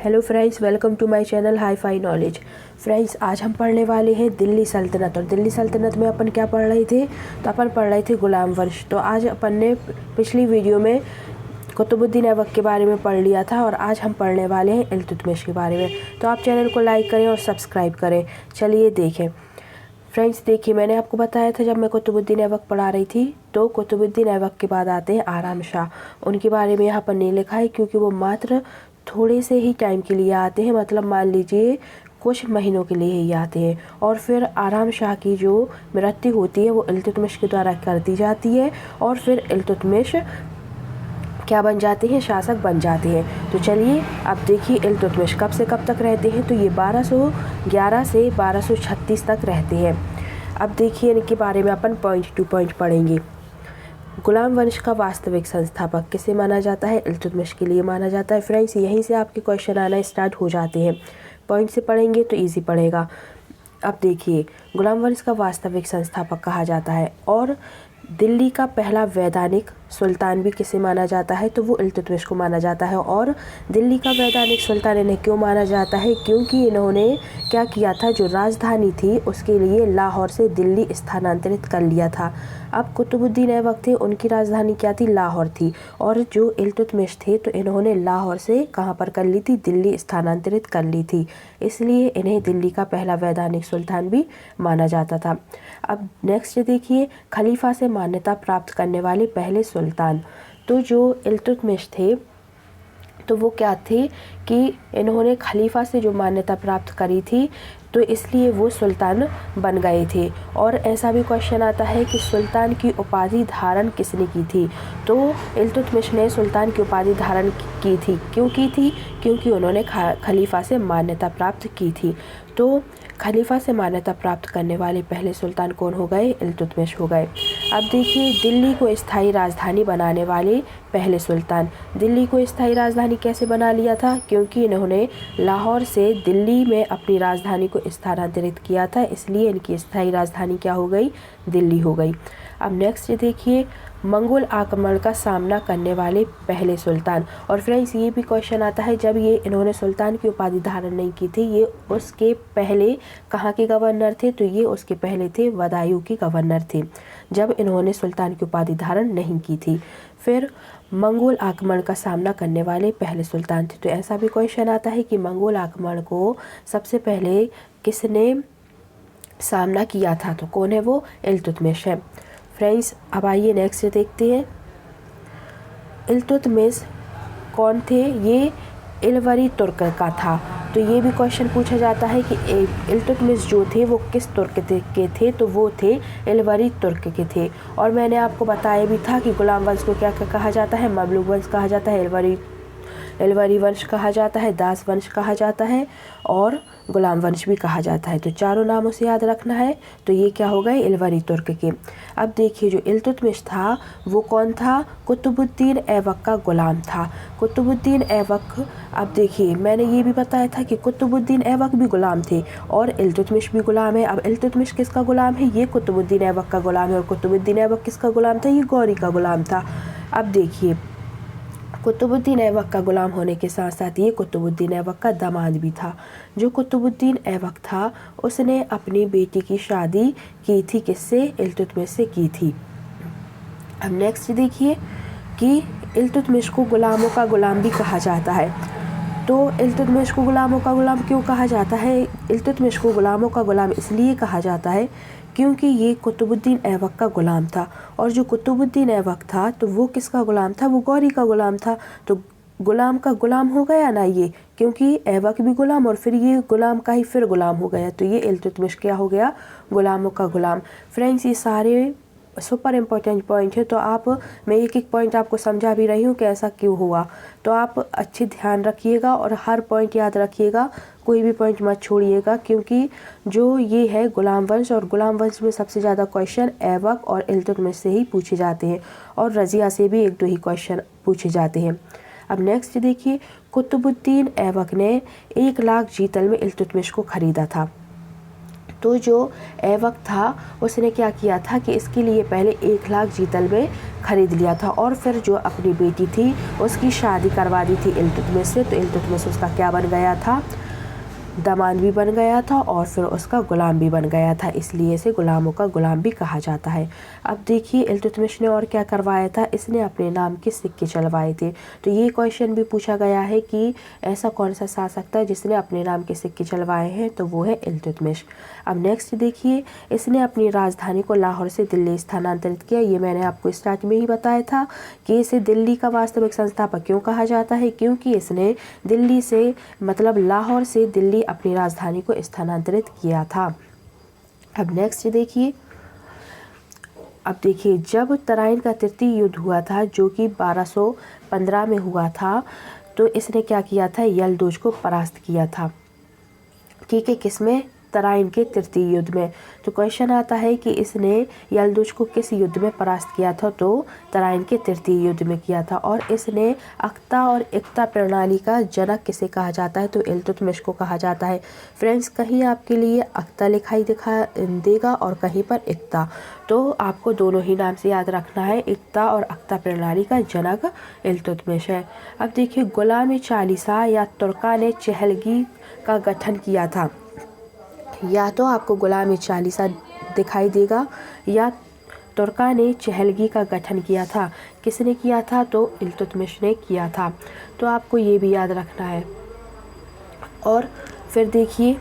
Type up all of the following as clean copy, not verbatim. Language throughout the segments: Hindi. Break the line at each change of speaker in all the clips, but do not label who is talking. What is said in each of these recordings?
Hello friends, welcome to my channel hi fi knowledge. Friends, आज हम पढ़ने वाले हैं दिल्ली सल्तनत। और दिल्ली सल्तनत में अपन क्या पढ़ रहे थे? तो अपन पढ़ रहे थे गुलाम वंश। तो आज अपन ने पिछली वीडियो में कुतुबुद्दीन ऐबक के बारे में पढ़ लिया था और आज हम पढ़ने वाले हैं इल्तुतमिश के बारे में। तो आप चैनल को लाइक करें और सब्सक्राइब करें। चलिए देखें फ्रेंड्स, देखिए मैंने आपको बताया था जब मैं कुतुबुद्दीन ऐबक पढ़ा रही थी तो कुतुबुद्दीन ऐबक के बाद आते हैं आराम शाह। उनके बारे में यहाँ पर नहीं लिखा है क्योंकि वो मात्र थोड़े से ही टाइम के लिए आते हैं, मतलब मान लीजिए कुछ महीनों के लिए ही आते हैं। और फिर आराम शाह की जो मृत्यु होती है वो इल्तुतमिश के द्वारा कर दी जाती है और फिर इल्तुतमिश क्या बन जाते हैं? शासक बन जाते हैं। तो चलिए अब देखिए इल्तुतमिश कब से कब तक रहते हैं। तो ये 1211 से 1236 तक रहते हैं। अब देखिए इनके बारे में अपन पॉइंट टू पॉइंट पढ़ेंगे। गुलाम वंश का वास्तविक संस्थापक किसे माना जाता है? इल्तुतमिश के लिए माना जाता है। फ्रेंड्स, यहीं से आपके क्वेश्चन आना स्टार्ट हो जाते हैं। पॉइंट से पढ़ेंगे तो इजी पड़ेगा। अब देखिए गुलाम वंश का वास्तविक संस्थापक कहा जाता है और दिल्ली का पहला वैधानिक सुल्तान भी किसे माना जाता है? तो वो इल्तुतमिश को माना जाता है। और दिल्ली का वैधानिक सुल्तान इन्हें क्यों माना जाता है? क्योंकि इन्होंने क्या किया था, जो राजधानी थी उसके लिए लाहौर से दिल्ली स्थानांतरित कर लिया था। अब कुतुबुद्दीन ऐबक थे, उनकी राजधानी क्या थी? लाहौर थी। और जो इल्तुतमिश थे तो इन्होंने लाहौर से कहाँ पर कर ली थी? दिल्ली स्थानांतरित कर ली थी। इसलिए इन्हें दिल्ली का पहला वैधानिक सुल्तान भी माना जाता था। अब नेक्स्ट देखिए, खलीफा से मान्यता प्राप्त करने वाले पहले सुल्तान। तो जो इल्तुतमिश थे तो वो क्या थे कि इन्होंने खलीफा से जो मान्यता प्राप्त करी थी तो इसलिए वो सुल्तान बन गए थे। और ऐसा भी क्वेश्चन आता है कि सुल्तान की उपाधि धारण किसने की थी? तो इल्तुतमिश ने सुल्तान की उपाधि धारण की थी। क्यों की थी? क्योंकि उन्होंने खलीफा से मान्यता प्राप्त की थी। तो खलीफा से मान्यता प्राप्त करने वाले पहले सुल्तान कौन हो गए? इल्तुतमिश हो गए। अब देखिए दिल्ली को स्थायी राजधानी बनाने वाले पहले सुल्तान। दिल्ली को स्थायी राजधानी कैसे बना लिया था? क्योंकि इन्होंने लाहौर से दिल्ली में अपनी राजधानी को स्थानांतरित किया था, इसलिए इनकी स्थायी राजधानी क्या हो गई? दिल्ली हो गई। अब नेक्स्ट देखिए, मंगोल आक्रमण का सामना करने वाले पहले सुल्तान। और फ्रेंड्स, ये भी क्वेश्चन आता है जब ये इन्होंने सुल्तान की उपाधि धारण नहीं की थी, ये उसके पहले कहाँ के गवर्नर थे? तो ये उसके पहले थे बदायूं के गवर्नर थे जब इन्होंने सुल्तान की उपाधि धारण नहीं की थी। फिर मंगोल आक्रमण का सामना करने वाले पहले सुल्तान थे। तो ऐसा भी क्वेश्चन आता है कि मंगोल आक्रमण को सबसे पहले किसने सामना किया था? तो कौन है वो? इल्तुतमिश है। फ्रेंड्स, अब आइए नेक्स्ट देखते हैं इल्तुतमिश कौन थे? ये इलवरी तुर्क का था। तो ये भी क्वेश्चन पूछा जाता है कि इल्तुतमिश जो थे वो किस तुर्क के थे? तो वो थे इलवरी तुर्क के थे। और मैंने आपको बताया भी था कि गुलाम वंश को क्या कहा जाता है? ममलूक वंश कहा जाता है, इलवरी वंश कहा जाता है, दास वंश कहा जाता है और गुलाम वंश भी कहा जाता है। तो चारों नामों से याद रखना है। तो ये क्या हो गए? इलवरी तुर्क के। अब देखिए जो इल्तुतमिश था वो कौन था? कुतुबुद्दीन ऐबक का गुलाम था। कुतुबुद्दीन ऐबक, अब देखिए मैंने ये भी बताया था कि कुतुबुद्दीन ऐबक भी गुलाम थे और इल्तुतमिश भी गुलाम है। अब इल्तुतमिश किसका गुलाम है? ये कुतुबुद्दीन ऐबक का गुलाम है। और कुतुबुद्दीन ऐबक किसका गुलाम था? ये गौरी का गुलाम था। अब देखिए कुतुबुद्दीन ऐबक का गुलाम होने के साथ साथ ये कुतुबुद्दीन ऐबक का दामाद भी था। जो कुतुबुद्दीन ऐबक था उसने अपनी बेटी की शादी की थी किससे? इल्तुतमिश से की थी। अब नेक्स्ट देखिए कि इल्तुतमिश को गुलामों का गुलाम भी कहा जाता है। तो इल्तुतमिश को गुलामों का गुलाम क्यों कहा जाता है? इल्तुतमिश को गुलामों का गुलाम इसलिए कहा जाता है क्योंकि ये कुतुबुद्दीन ऐबक का गुलाम था। और जो कुतुबुद्दीन ऐबक था तो वो किसका गुलाम था? वो गौरी का गुलाम था। तो गुलाम का गुलाम हो गया ना ये, क्योंकि ऐबक भी गुलाम और फिर ये गुलाम का ही फिर गुलाम हो गया। तो ये इल्तुतमिश क्या हो गया? गुलामों का गुलाम। फ्रेंड्स, ये सारे सुपर इम्पोर्टेंट पॉइंट है। तो आप, मैं एक एक पॉइंट आपको समझा भी रही हूँ कि ऐसा क्यों हुआ। तो आप अच्छे ध्यान रखिएगा और हर पॉइंट याद रखिएगा, कोई भी पॉइंट मत छोड़िएगा। क्योंकि जो ये है गुलाम वंश, और गुलाम वंश में सबसे ज़्यादा क्वेश्चन ऐबक और इल्तुतमिश से ही पूछे जाते हैं और रज़िया से भी एक दो ही क्वेश्चन पूछे जाते हैं। अब नेक्स्ट देखिए, कुतुबुद्दीन ऐबक ने 1 लाख जीतल में इल्तुतमिश को खरीदा था। तो जो ऐबक था उसने क्या किया था कि इसके लिए पहले 1 लाख जीतल में ख़रीद लिया था और फिर जो अपनी बेटी थी उसकी शादी करवा दी थी इल्तुतमिश से। तो इल्तुतमिश उसका क्या बन गया था, दामाद भी बन गया था और फिर उसका ग़ुलाम भी बन गया था, इसलिए इसे ग़ुलामों का ग़ुलाम भी कहा जाता है। अब देखिए इल्तुतमिश ने और क्या करवाया था, इसने अपने नाम के सिक्के चलवाए थे। तो ये क्वेश्चन भी पूछा गया है कि ऐसा कौन सा शासक था जिसने अपने नाम के सिक्के चलवाए हैं, तो वो है इल्तुतमिश। अब नेक्स्ट देखिए, इसने अपनी राजधानी को लाहौर से दिल्ली स्थानांतरित किया। ये मैंने आपको स्टार्ट में ही बताया था कि इसे दिल्ली का वास्तविक संस्थापक क्यों कहा जाता है, क्योंकि इसने दिल्ली से मतलब लाहौर से दिल्ली अपनी राजधानी को स्थानांतरित किया था। अब नेक्स्ट देखिए, जब तराइन का तृतीय युद्ध हुआ था जो कि 1215 में हुआ था, तो इसने क्या किया था, यलदोज को परास्त किया था। ठीक है, किसमें, तराइन के तृतीय युद्ध में। तो क्वेश्चन आता है कि इसने यलदोज को किस युद्ध में परास्त किया था, तो तराइन के तृतीय युद्ध में किया था। और इसने अक्ता और इक्ता प्रणाली का जनक किसे कहा जाता है, तो इल्तुतमिश को कहा जाता है। फ्रेंड्स, कहीं आपके लिए अक्ता लिखाई देगा और कहीं पर इक्ता, तो आपको दोनों ही नाम से याद रखना है। इक्ता और अक्ता प्रणाली का जनक इल्तुतमिश है। अब देखिए, गुलाम चालीसा या तुर्कान चहलगी का गठन किया था। या तो आपको गुलाम चालीसा दिखाई देगा या तुर्कान चहलगी का गठन किया था। किसने किया था, तो इल्तुतमिश ने किया था। तो आपको ये भी याद रखना है। और फिर देखिए,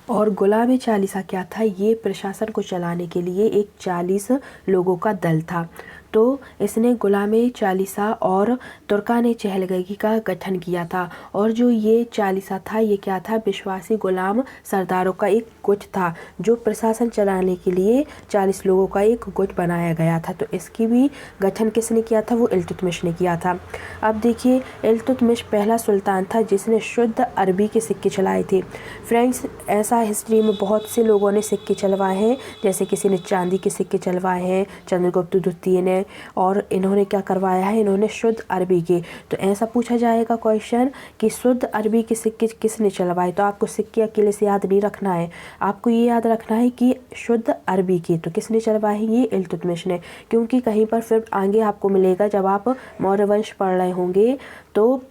और गुलाम चालीसा क्या था, ये प्रशासन को चलाने के लिए एक 40 लोगों का दल था। तो इसने गुलाम चालीसा और तुर्कान चहलगी का गठन किया था। और जो ये चालीसा था, ये क्या था, विश्वासी गुलाम सरदारों का एक गुट था जो प्रशासन चलाने के लिए 40 लोगों का एक गुट बनाया गया था। तो इसकी भी गठन किसने किया था, वो इल्तुतमिश ने किया था। अब देखिए, इल्तुतमिश पहला सुल्तान था जिसने शुद्ध अरबी के सिक्के चलाए थे। फ्रेंड्स, ऐसा हिस्ट्री में बहुत से लोगों ने सिक्के चलवाए हैं, जैसे किसी ने चांदी के सिक्के चलवाए हैं, चंद्रगुप्त द्वितीय ने, और इन्होंने क्या करवाया है, इन्होंने शुद्ध अरबी के। तो ऐसा पूछा जाएगा क्वेश्चन कि शुद्ध अरबी के सिक्के किसने चलवाए, तो आपको सिक्के अकेले से याद नहीं रखना है, आपको ये याद रखना है कि शुद्ध अरबी के तो किसने चलवाए, ये इल्तुतमिश ने। क्योंकि कहीं पर फिर आगे आपको मिलेगा, जब आप मौर्य वंश पढ़ रहे होंगे तो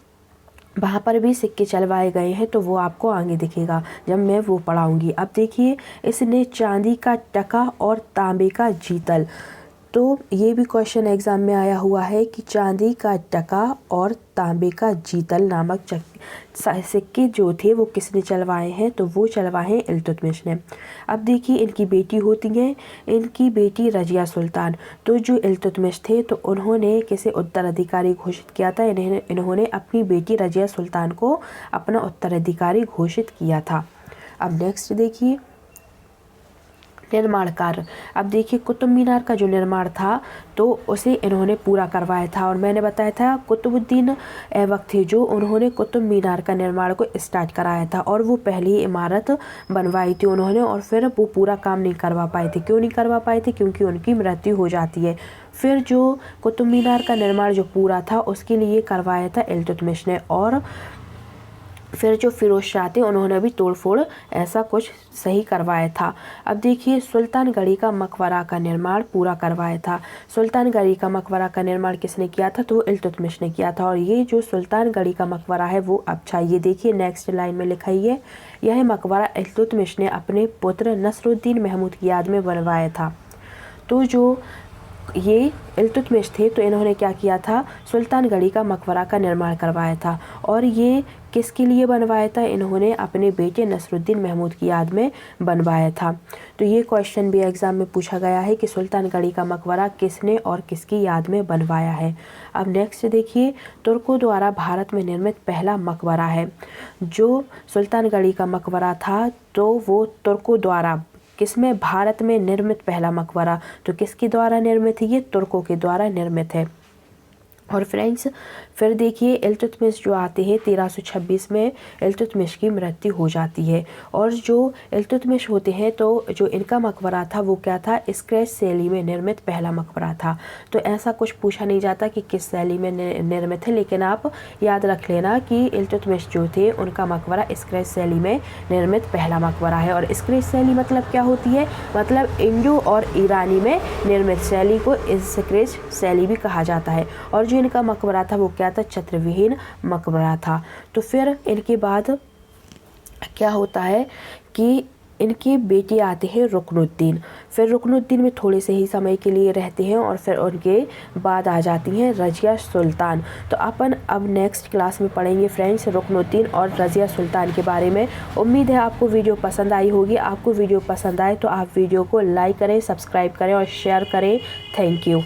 वहाँ पर भी सिक्के चलवाए गए हैं, तो वो आपको आगे दिखेगा जब मैं वो पढ़ाऊँगी। अब देखिए, इसने चांदी का टका और तांबे का जीतल, तो ये भी क्वेश्चन एग्ज़ाम में आया हुआ है कि चांदी का टका और तांबे का जीतल नामक सिक्के जो थे वो किसने चलवाए हैं, तो वो चलवाए हैं इल्तुतमिश ने। अब देखिए, इनकी बेटी होती है, इनकी बेटी रजिया सुल्तान। तो जो इल्तुतमिश थे तो उन्होंने किसे उत्तराधिकारी घोषित किया था, इन्होंने अपनी बेटी रजिया सुल्तान को अपना उत्तराधिकारी घोषित किया था। अब नेक्स्ट देखिए, निर्माण कार्य। अब देखिए, कुतुब मीनार का जो निर्माण था तो उसे इन्होंने पूरा करवाया था। और मैंने बताया था कुतुबुद्दीन ऐबक थे जो उन्होंने कुतुब मीनार का निर्माण को स्टार्ट कराया था, और वो पहली इमारत बनवाई थी उन्होंने, और फिर वो पूरा काम नहीं करवा पाए थे। क्यों नहीं करवा पाए थे, क्योंकि उनकी मृत्यु हो जाती है। फिर जो कुतुब मीनार का निर्माण जो पूरा था उसके लिए करवाया था इल्तुतमिश ने। और फिर जो फिरोज शाह थे उन्होंने भी तोड़ फोड़ ऐसा कुछ सही करवाया था। अब देखिए, सुल्तानगढ़ी का मकबरा का निर्माण पूरा करवाया था। सुल्तानगढ़ी का मकबरा का निर्माण किसने किया था, तो इल्तुतमिश ने किया था। और ये जो सुल्तानगढ़ी का मकबरा है वो अच्छा, ये देखिए नेक्स्ट लाइन में लिखा ही है, यह मकबरा इल्तुतमिश ने अपने पुत्र नसरुद्दीन महमूद की याद में बनवाया था। तो जो ये इल्तुतमिश थे तो इन्होंने क्या किया था, सुल्तानगढ़ी का मकबरा का निर्माण करवाया था। और ये किसके लिए बनवाया था, इन्होंने अपने बेटे नसरुद्दीन महमूद की याद में बनवाया था। तो ये क्वेश्चन भी एग्जाम में पूछा गया है कि सुल्तानगढ़ी का मकबरा किसने और किसकी याद में बनवाया है। अब नेक्स्ट देखिए, तुर्कों द्वारा भारत में निर्मित पहला मकबरा है। जो सुल्तानगढ़ी का मकबरा था तो वो तुर्कों द्वारा किसमें, भारत में निर्मित पहला मकबरा, तो किसके द्वारा निर्मित है, ये तुर्कों के द्वारा निर्मित है। और फ्रेंड्स फिर देखिए इल्तुतमिश जो आते हैं 1326 में इल्तुतमिश की मृत्यु हो जाती है। और जो इल्तुतमिश होते हैं तो जो इनका मकबरा था वो क्या था, स्क्रैच शैली में निर्मित पहला मकबरा था। तो ऐसा कुछ पूछा नहीं जाता कि किस शैली में निर्मित है, लेकिन आप याद रख लेना कि इल्तुतमिश जो थे उनका मकबरा स्क्रैच शैली में निर्मित पहला मकबरा है। और स्क्रैच शैली मतलब क्या होती है, मतलब इंडो और ईरानी में निर्मित शैली को स्क्रैच शैली भी कहा जाता है। और जो इनका मकबरा था वो क्या था, छत्रविहीन मकबरा था। तो फिर इनके बाद क्या होता है कि इनके बेटे आते हैं रुकनुद्दीन। फिर रुकनुद्दीन में थोड़े से ही समय के लिए रहते हैं और फिर उनके बाद आ जाती हैं रज़िया सुल्तान। तो अपन अब नेक्स्ट क्लास में पढ़ेंगे फ्रेंड्स रुकनुद्दीन और रज़िया सुल्तान के बारे में। उम्मीद है आपको वीडियो पसंद आई होगी। आपको वीडियो पसंद आए तो आप वीडियो को लाइक करें, सब्सक्राइब करें और शेयर करें। Thank you.